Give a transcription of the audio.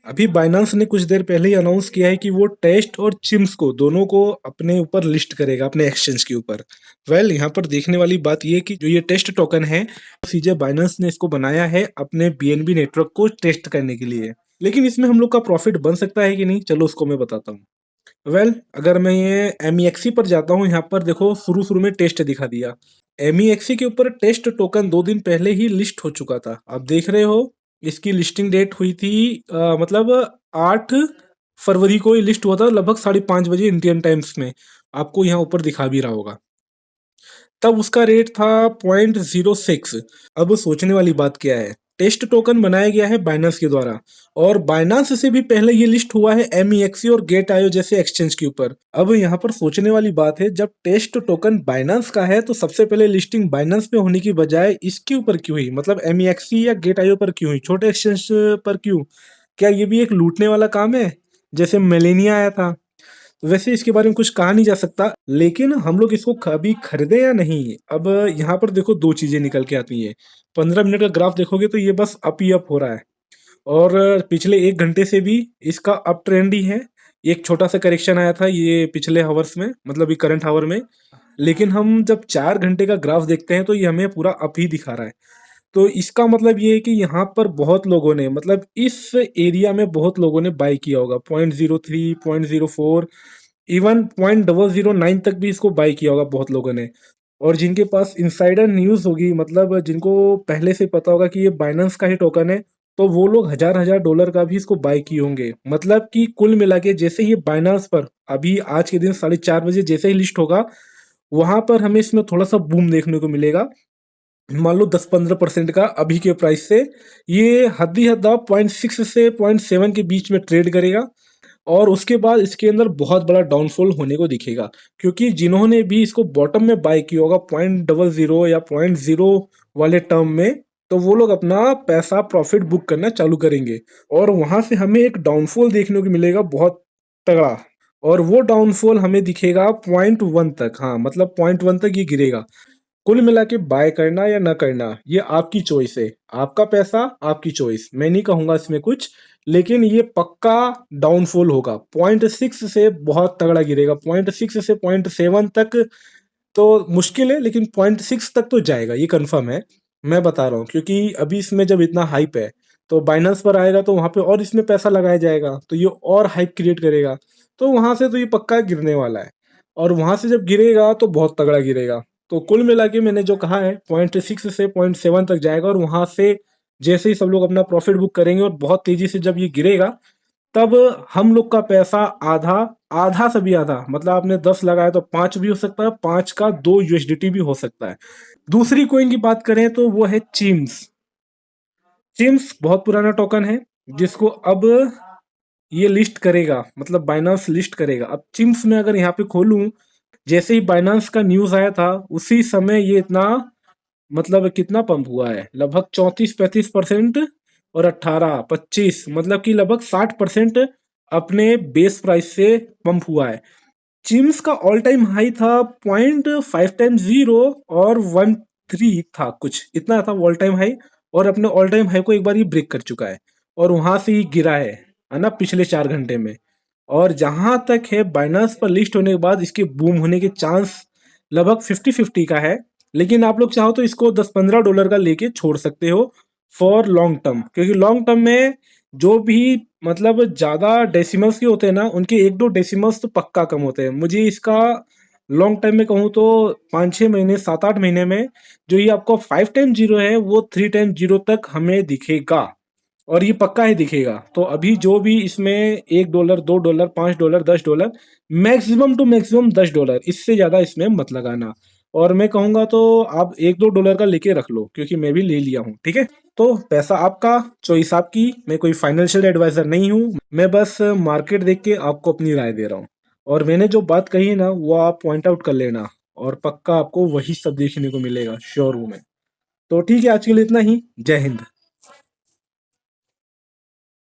अभी बाइनांस ने कुछ देर पहले ही अनाउंस किया है कि वो टेस्ट और चिम्स को दोनों को अपने ऊपर लिस्ट करेगा, अपने एक्सचेंज के ऊपर। यहाँ पर देखने वाली बात ये है कि जो ये टेस्ट टोकन है, सीजे बाइनांस ने इसको बनाया है अपने बीएनबी नेटवर्क को टेस्ट करने के लिए। लेकिन इसमें हम लोग का प्रॉफिट बन सकता है कि नहीं, चलो उसको मैं बताता हूँ। अगर मैं ये एमईएक्सी पर जाता हूँ, यहाँ पर देखो शुरू शुरू में टेस्ट दिखा दिया। एमईएक्सी के ऊपर टेस्ट टोकन 2 दिन पहले ही लिस्ट हो चुका था, आप देख रहे हो। इसकी लिस्टिंग डेट हुई थी मतलब 8 फरवरी को ये लिस्ट हुआ था, लगभग 5:30 बजे इंडियन टाइम्स में। आपको यहाँ ऊपर दिखा भी रहा होगा। तब उसका रेट था 0.06। अब सोचने वाली बात क्या है, टेस्ट टोकन बनाया गया है बाइनांस के द्वारा, और बाइनांस से भी पहले ये लिस्ट हुआ है एमईएक्सी और गेट आयो जैसे एक्सचेंज के ऊपर। अब यहाँ पर सोचने वाली बात है, जब टेस्ट टोकन बाइनांस का है तो सबसे पहले लिस्टिंग बाइनांस पे होने की बजाय इसके ऊपर क्यों हुई, मतलब एमईएक्सी या गेट आयो पर क्यों हुई, छोटे एक्सचेंज पर क्यों? क्या ये भी एक लूटने वाला काम है, जैसे मेलेनिया आया था? वैसे इसके बारे में कुछ कहा नहीं जा सकता, लेकिन हम लोग इसको कभी खरीदे या नहीं। अब यहाँ पर देखो दो चीजें निकल के आती हैं। 15 मिनट का ग्राफ देखोगे तो ये बस अप ही अप हो रहा है, और पिछले 1 घंटे से भी इसका अप ट्रेंड ही है। एक छोटा सा करेक्शन आया था ये पिछले हावर्स में, मतलब ये करंट हावर में। लेकिन हम जब 4 घंटे का ग्राफ देखते हैं तो ये हमें पूरा अप ही दिखा रहा है। तो इसका मतलब ये है कि यहाँ पर बहुत लोगों ने, मतलब इस एरिया में बहुत लोगों ने बाई किया होगा। 0.03, 0.04, इवन 0.009 तक भी इसको बाई किया होगा बहुत लोगों ने। और जिनके पास इनसाइडर न्यूज़ होगी, मतलब जिनको पहले से पता होगा कि ये बाइनेंस का ही टोकन है, तो वो लोग हजार हजार डॉलर का भी इसको बाई किए होंगे। मतलब कि कुल मिला के जैसे ही बाइनेंस पर अभी आज के दिन 4:30 बजे जैसे ही लिस्ट होगा, वहां पर हमें इसमें थोड़ा सा बूम देखने को मिलेगा। मान लो 10-15% का अभी के प्राइस से। ये हद्दी हद्दा 0.6 से 0.7 के बीच में ट्रेड करेगा, और उसके बाद इसके अंदर बहुत बड़ा डाउनफॉल होने को दिखेगा। क्योंकि जिन्होंने भी इसको बॉटम में बाय किया होगा 0.00 या 0.0 वाले टर्म में, तो वो लोग अपना पैसा प्रॉफिट बुक करना चालू करेंगे, और वहां से हमें एक डाउनफॉल देखने को मिलेगा बहुत तगड़ा। और वो डाउनफॉल हमें दिखेगा 0.1 तक, हाँ मतलब 0.1 तक ये गिरेगा। कुल मिला के बाय करना या ना करना ये आपकी चॉइस है, आपका पैसा आपकी चॉइस, मैं नहीं कहूंगा इसमें कुछ। लेकिन ये पक्का डाउनफॉल होगा, 0.6 से बहुत तगड़ा गिरेगा, 0.6 से 0.7 तक तो मुश्किल है, लेकिन 0.6 तक तो जाएगा, ये कंफर्म है। मैं बता रहा हूँ क्योंकि अभी इसमें जब इतना हाइप है, तो बाइनेंस पर आएगा तो वहां पे और इसमें पैसा लगाया जाएगा, तो ये और हाइप क्रिएट करेगा। तो वहां से तो ये पक्का गिरने वाला है, और वहां से जब गिरेगा तो बहुत तगड़ा गिरेगा। तो कुल मिला के मैंने जो कहा है 0.6 से 0.7 तक जाएगा, और वहां से जैसे ही सब लोग अपना प्रॉफिट बुक करेंगे और बहुत तेजी से जब ये गिरेगा, तब हम लोग का पैसा आधा, आधा से भी आधा, मतलब आपने 10 लगाया तो 5 भी हो सकता है, 5 का 2 यूएसडीटी भी हो सकता है। दूसरी कोइन की बात करें तो वो है चिम्स। चिम्स बहुत पुराना टोकन है, जिसको अब ये लिस्ट करेगा, मतलब बाइनांस लिस्ट करेगा। अब चिम्स में अगर यहाँ पे खोलूं, जैसे ही बाइनांस का न्यूज आया था उसी समय ये इतना, मतलब कितना पंप हुआ है, लगभग 34-35%, और 18-25, मतलब कि लगभग 60% अपने बेस प्राइस से पंप हुआ है। चिम्स का ऑल टाइम हाई था 0.5 टाइम्स 0 और 13 था, कुछ इतना था ऑल टाइम हाई। और अपने ऑल टाइम हाई को एक बार ये ब्रेक कर चुका है, और वहां से ही गिरा है ना, पिछले 4 घंटे में। और जहां तक है बाइनांस पर लिस्ट होने के बाद इसके बूम होने के चांस लगभग 50-50 का है। लेकिन आप लोग चाहो तो इसको 10-15 डॉलर का लेके छोड़ सकते हो फॉर लॉन्ग टर्म, क्योंकि लॉन्ग टर्म में जो भी, मतलब ज्यादा डेसिमल्स के होते हैं ना, उनके 1-2 डेसिमल्स तो पक्का कम होते हैं। मुझे इसका लॉन्ग टाइम में कहूँ तो 5-6 महीने, 7-8 महीने में जो ये आपको 5 टाइम 0 है, वो 3 टाइम 0 तक हमें दिखेगा, और ये पक्का ही दिखेगा। तो अभी जो भी इसमें $1, $2, $5, $10, मैक्सिमम टू मैक्सिमम $10, इससे ज्यादा इसमें मत लगाना। और मैं कहूंगा तो आप 1-2 डॉलर का लेके रख लो, क्योंकि मैं भी ले लिया हूँ, ठीक है। तो पैसा आपका, चॉइस आपकी, मैं कोई फाइनेंशियल एडवाइजर नहीं हूँ, मैं बस मार्केट देख के आपको अपनी राय दे रहा हूँ। और मैंने जो बात कही है ना, वो आप पॉइंट आउट कर लेना, और पक्का आपको वही सब देखने को मिलेगा, श्योर हूँ मैं। तो ठीक है, आज के लिए इतना ही। जय हिंद।